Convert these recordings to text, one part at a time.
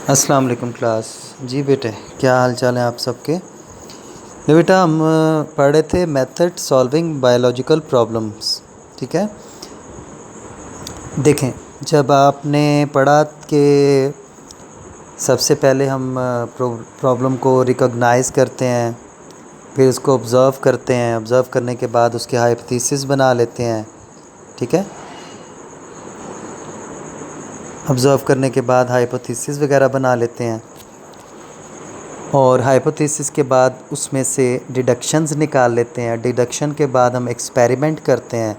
السلام علیکم کلاس. جی بیٹے کیا حال چال ہیں آپ سب کے؟ یہ بیٹا ہم پڑھ رہے تھے میتھڈ سالونگ بایولوجیکل پرابلمس. ٹھیک ہے، دیکھیں جب آپ نے پڑھا کہ سب سے پہلے ہم پرابلم کو ریکگنائز کرتے ہیں، پھر اس کو آبزرو کرتے ہیں، آبزرو کرنے کے بعد اس کے ہائپوتھیسس بنا لیتے ہیں. ٹھیک ہے، آبزرو کرنے کے بعد ہائپوتھیسس وغیرہ بنا لیتے ہیں، اور ہائپوتھیسس کے بعد اس میں سے ڈیڈکشنز نکال لیتے ہیں. ڈیڈکشن کے بعد ہم ایکسپیریمنٹ کرتے ہیں،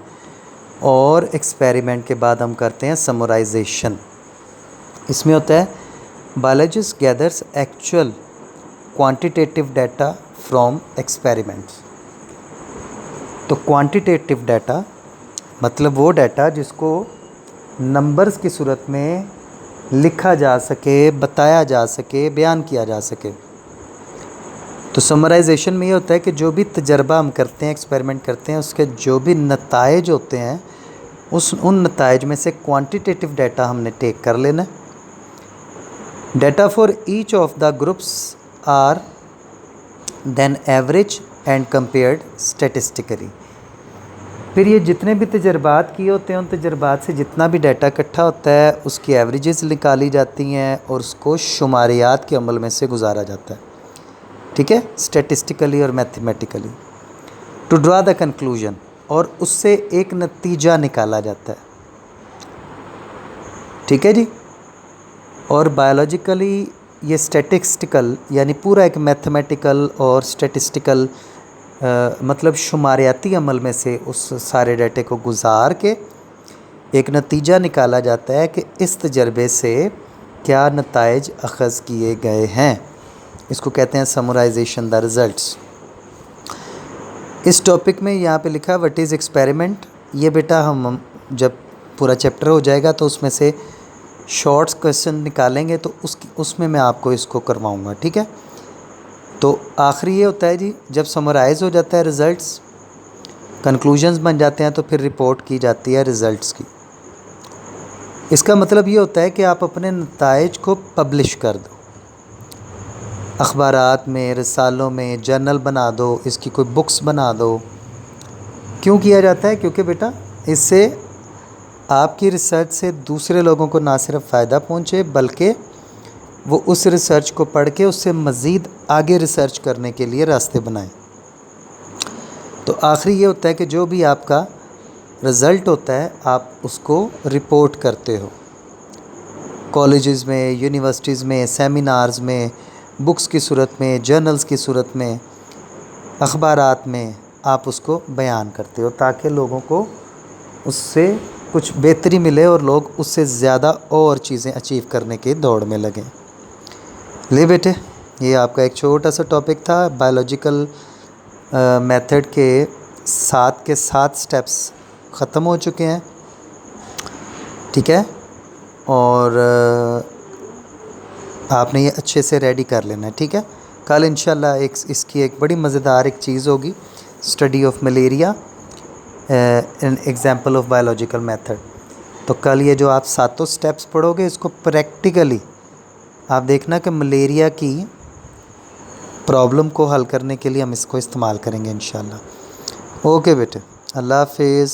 اور ایکسپیریمنٹ کے بعد ہم کرتے ہیں سمرائزیشن. اس میں ہوتا ہے biologist gathers actual quantitative data from experiments. تو کوانٹیٹیو ڈیٹا مطلب وہ ڈیٹا جس کو نمبرز کی صورت میں لکھا جا سکے، بتایا جا سکے، بیان کیا جا سکے. تو سمرائزیشن میں یہ ہوتا ہے کہ جو بھی تجربہ ہم کرتے ہیں، ایکسپیریمنٹ کرتے ہیں، اس کے جو بھی نتائج ہوتے ہیں ان نتائج میں سے کوانٹیٹیو ڈیٹا ہم نے ٹیک کر لینا ہے. Data for each of the groups are then average and compared statistically. پھر یہ جتنے بھی تجربات کیے ہوتے ہیں ان تجربات سے جتنا بھی ڈیٹا اکٹھا ہوتا ہے اس کی ایوریجز نکالی جاتی ہیں اور اس کو شماریات کے عمل میں سے گزارا جاتا ہے. ٹھیک ہے، اسٹیٹسٹیکلی اور mathematically to draw the conclusion, اور اس سے ایک نتیجہ نکالا جاتا ہے. ٹھیک ہے جی. اور بایولوجیکلی یہ اسٹیٹسٹیکل یعنی پورا ایک میتھمیٹیکل اور اسٹیٹسٹیکل مطلب شماریاتی عمل میں سے اس سارے ڈیٹے کو گزار کے ایک نتیجہ نکالا جاتا ہے کہ اس تجربے سے کیا نتائج اخذ کیے گئے ہیں. اس کو کہتے ہیں سمرائزیشن دا ریزلٹس. اس ٹاپک میں یہاں پہ لکھا ہے وٹ از ایکسپیریمنٹ. یہ بیٹا ہم جب پورا چیپٹر ہو جائے گا تو اس میں سے شارٹس کویسچن نکالیں گے تو اس میں آپ کو اس کو کرواؤں گا. ٹھیک ہے، تو آخری یہ ہوتا ہے جی جب سمرائز ہو جاتا ہے ریزلٹس، کنکلوژنز بن جاتے ہیں، تو پھر رپورٹ کی جاتی ہے ریزلٹس کی. اس کا مطلب یہ ہوتا ہے کہ آپ اپنے نتائج کو پبلش کر دو، اخبارات میں، رسالوں میں، جرنل بنا دو، اس کی کوئی بکس بنا دو. کیوں کیا جاتا ہے؟ کیونکہ بیٹا اس سے آپ کی ریسرچ سے دوسرے لوگوں کو نہ صرف فائدہ پہنچے بلکہ وہ اس ریسرچ کو پڑھ کے اس سے مزید آگے ریسرچ کرنے کے لیے راستے بنائیں. تو آخری یہ ہوتا ہے کہ جو بھی آپ کا رزلٹ ہوتا ہے آپ اس کو رپورٹ کرتے ہو، کالجز میں، یونیورسٹیز میں، سیمینارز میں، بکس کی صورت میں، جرنلز کی صورت میں، اخبارات میں آپ اس کو بیان کرتے ہو تاکہ لوگوں کو اس سے کچھ بہتری ملے اور لوگ اس سے زیادہ اور چیزیں اچیو کرنے کی دوڑ میں لگیں. لے بیٹے یہ آپ کا ایک چھوٹا سا ٹاپک تھا. بایولوجیکل میتھڈ کے 7 سٹیپس ختم ہو چکے ہیں. ٹھیک ہے، اور آپ نے یہ اچھے سے ریڈی کر لینا ہے. ٹھیک ہے، کل انشاءاللہ اس کی ایک بڑی مزیدار ایک چیز ہوگی، study of malaria in example of biological method. تو کل یہ جو آپ 7 سٹیپس پڑھو گے اس کو پریکٹیکلی آپ دیکھنا کہ ملیریا کی پرابلم کو حل کرنے کے لیے ہم اس کو استعمال کریں گے انشاءاللہ. اوکے بیٹے، اللہ حافظ.